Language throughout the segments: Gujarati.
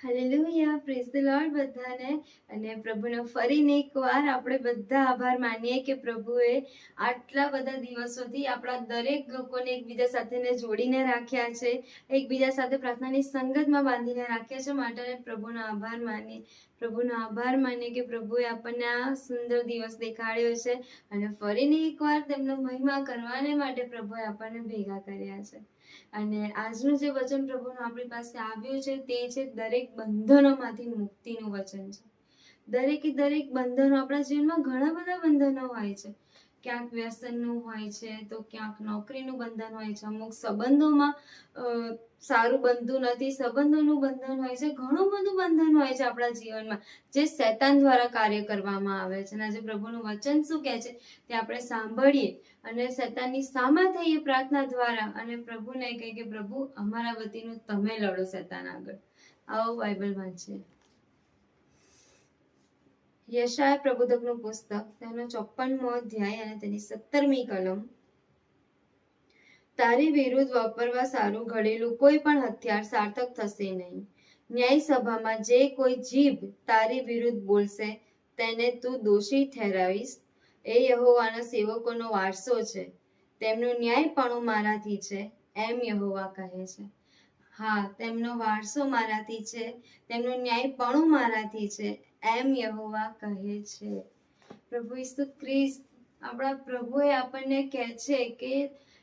હાલેલુયા, પ્રેઝ ધ લોર્ડ બધાને. અને પ્રભુનો ફરીને એકવાર આપણે બધા આભાર માનીએ કે પ્રભુએ આટલા બધા દિવસોથી આપણા દરેક લોકોને એકબીજા સાથે જોડીને રાખ્યા છે, એકબીજા સાથે પ્રાર્થનાની સંગતમાં બાંધીને રાખ્યા છે. માટે પ્રભુનો આભાર માનીએ કે પ્રભુએ આપણને આ સુંદર દિવસ દેખાડ્યો છે અને ફરીને એકવાર તેમનો મહિમા કરવાને માટે પ્રભુએ આપણને ભેગા કર્યા છે. અને આજનું જે વચન પ્રભુનું આપણી પાસે આવ્યું છે તે છે દરેક બંધનોમાંથી મુક્તિનું વચન છે. દરેકે દરેક બંધનો, આપણા જીવનમાં ઘણા બધા બંધનો હોય છે. ક્યાંક વ્યસનનું હોય છે, તો ક્યાંક નોકરીનું બંધન હોય છે, અમુક સંબંધોમાં સારું બનતું નથી, સંબંધોનું બંધન હોય છે. ઘણું બધું બંધન હોય છે આપણા જીવનમાં જે શૈતાન દ્વારા કાર્ય કરવામાં આવે છે. અને આજે પ્રભુનું વચન શું કહે છે તે આપણે સાંભળીએ અને શૈતાનની સામા થઈએ પ્રાર્થના દ્વારા અને પ્રભુને કહીએ કે પ્રભુ અમારા વતીનું તમે લડો શૈતાન આગળ. આવો બાઇબલ વાંચીએ. યશાયા પ્રબોધકનું પુસ્તક, તેનો 54મો અધ્યાય અને તેની 17મી કલમ. તારી વિરુદ્ધ વાપરવા સારું ઘડેલું કોઈ પણ હથિયાર સાર્થક થશે નહીં. ન્યાય સભામાં જે કોઈ જીભ તારી વિરુદ્ધ બોલશે તેને તું દોષી ઠેરાવીશ. એ યહોવાના સેવકોનો વારસો છે, તેમનું ન્યાયપણું મારાથી છે, એમ યહોવા કહે છે. હા, તેમનો વારસો મારાથી છે, તેમનું ન્યાયપણું મારાથી છે, એમ યહોવા કહે છે. પ્રભુ ઈસુ ખ્રિસ્ત, આપણા પ્રભુએ આપણને કહે છે કે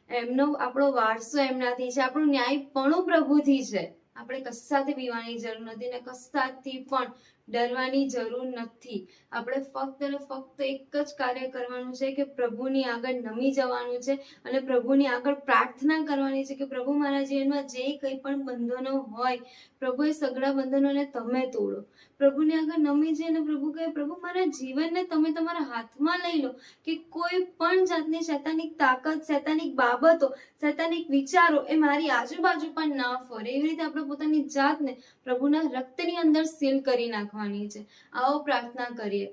આપણો વારસો એમનાથી છે, આપણું ન્યાયપણું પ્રભુથી છે. આપણે કશાથી બીવાની જરૂર નથી ને કશાથી પણ ડરવાની જરૂર નથી. આપણે ફક્ત ને ફક્ત એક જ કાર્ય કરવાનું છે કે પ્રભુની આગળ નમી જવાનું છે અને પ્રભુની આગળ પ્રાર્થના કરવાની છે કે પ્રભુ મારા જીવનમાં જે કંઈ પણ બંધનો હોય, પ્રભુ એ સગળા બંધનોને તમે તોડો. પ્રભુની આગળ નમી જઈને પ્રભુ કહે, પ્રભુ મારા જીવનને તમે તમારા હાથમાં લઈ લો કે કોઈ પણ જાતની શૈતાનિક તાકાત, શૈતાનિક બાબતો, શૈતાનિક વિચારો એ મારી આજુબાજુ પણ ના ફરે. એવી રીતે આપણે પોતાની જાતને પ્રભુના રક્તની અંદર સીલ કરી નાખવાની છે. આવો પ્રાર્થના કરીએ.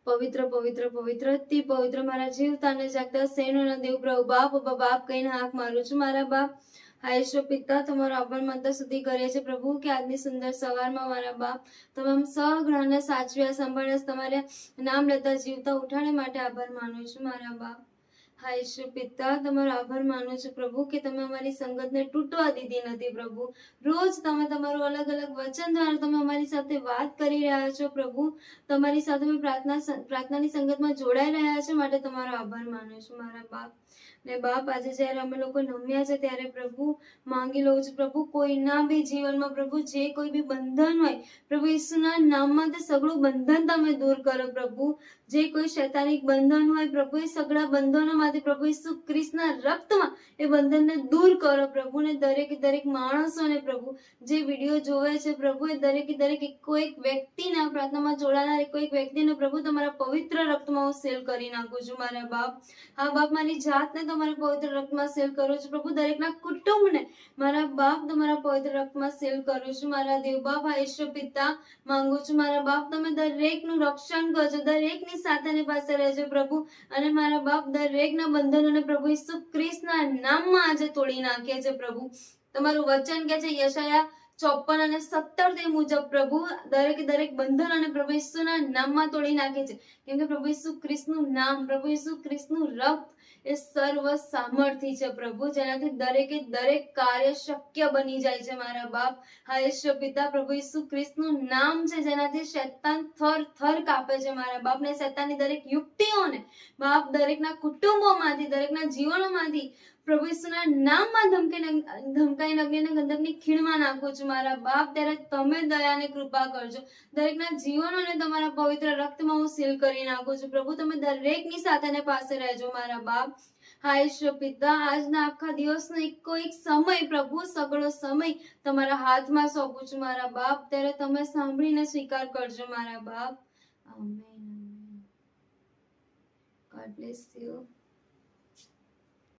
પવિત્ર પવિત્ર પવિત્ર અતિ પવિત્ર મારા જીવતા અને જાગતા સૈન્યોના દેવ પ્રભુ બાપ, બાપ કહીને હાથ મારું છું. મારા બાપ, હા ઈશ્વર પિતા, તમારો આભાર માનતા સુધી કરીએ છીએ પ્રભુ કે આજની સુંદર સવારમાં મારા બાપ તમામ સગળાને સાચવ્યા, સંભાળ્યા, તમારે નામ લેતા જીવતા ઉઠાડે માટે આભાર માનું છું. મારા બાપ, હા ઈશ્વર પિતા, તમારો આભાર માનું છું પ્રભુ કે તમે અમારી સંગતને તૂટવા દીધી નથી. પ્રભુ, રોજ તમે તમારું અલગ અલગ વચન દ્વારા તમે અમારી સાથે વાત કરી રહ્યા છો. પ્રભુ, તમારી સાથે અમે પ્રાર્થનાની સંગતમાં જોડાઈ રહ્યા છે માટે તમારો આભાર માનું છું. મારા બાપ ને બાપ, આજે જ્યારે અમે લોકો નમ્યા છે ત્યારે પ્રભુ માંગી લઉં છું પ્રભુ, કોઈના બી જીવનમાં પ્રભુ જે કોઈ બી બંધન હોય પ્રભુ ઈસુના નામમાં તે સગળું બંધન તમે દૂર કરો. પ્રભુ, જે કોઈ શૈતાનિક બંધન હોય પ્રભુ એ સગળા બંધનોમાંથી પ્રભુ ઈસુ ખ્રિસ્તના રક્તમાં એ બંધનને દૂર કરો. પ્રભુ, ને દરેક માણસોને પ્રભુ જે વિડીયો જોવે છે પ્રભુ એ દરેક કોઈ વ્યક્તિના પ્રાર્થનામાં જોડાનાર કોઈ વ્યક્તિને પ્રભુ તમારા પવિત્ર રક્તમાં હું સીલ કરી નાખું છું. મારા બાપ, હા બાપ, મારી જાતને તમારા પવિત્ર રક્તમાં સીલ કરું છું. પ્રભુ, દરેકના કુટુંબને મારા બાપ તમારા પવિત્ર રક્તમાં સીલ કરું છું. મારા દેવ બાપ, હા ઈશ્વર પિતા, માંગુ છું મારા બાપ તમે દરેકનું રક્ષણ કરજો, દરેકની સાથેની પાસે રહેજો પ્રભુ. અને મારા બાપ, દરેકના બંધનોને પ્રભુ ઈસુ ખ્રિસ્તના નામમાં આજે તોડી નાખીએ છે. પ્રભુ, તમારું વચન કે છે યશાયા 54 અને 17 તે મુજબ પ્રભુ દરેક બંધન અને પ્રભુ ઈસુના નામમાં તોડી નાખે છે. કેમ કે પ્રભુ ઈસુ ખ્રિસ્તનું નામ, પ્રભુ ઈસુ ખ્રિસ્તનું રક્ત એ સર્વ સામર્થ્ય છે પ્રભુ, જેનાથી દરેક કાર્ય શક્ય બની જાય છે. મારા બાપ, હા ઈશ્વર પિતા, પ્રભુ ઈસુ ખ્રિસ્તનું નામ છે જેનાથી શૈતાન થર કાપે છે. મારા બાપ, ને શૈતાનની દરેક યુક્તિઓને બાપ દરેકના કુટુંબોમાંથી, દરેકના જીવનોમાંથી પ્રભુ ઈસુના નામમાં ધમકાઈ અગ્નિ અને ગંધકની ખીણમાં નાખું છું. મારા બાપ, ત્યારે તમે દયા અને કૃપા કરજો. દરેકના જીવનોને તમારા પવિત્ર રક્તમાં હું સીલ કરી નાખું છું. પ્રભુ, તમે દરેકની સાથે પાસે રહેજો. મારા બાપ, હા ઈશ્વર પિતા, આજના આખા દિવસનો એક સમય પ્રભુ, સગળો સમય તમારા હાથમાં સોંપું છું. મારા બાપ, ત્યારે તમે સાંભળીને સ્વીકાર કરજો. મારા બાપ, આમેન. God bless you.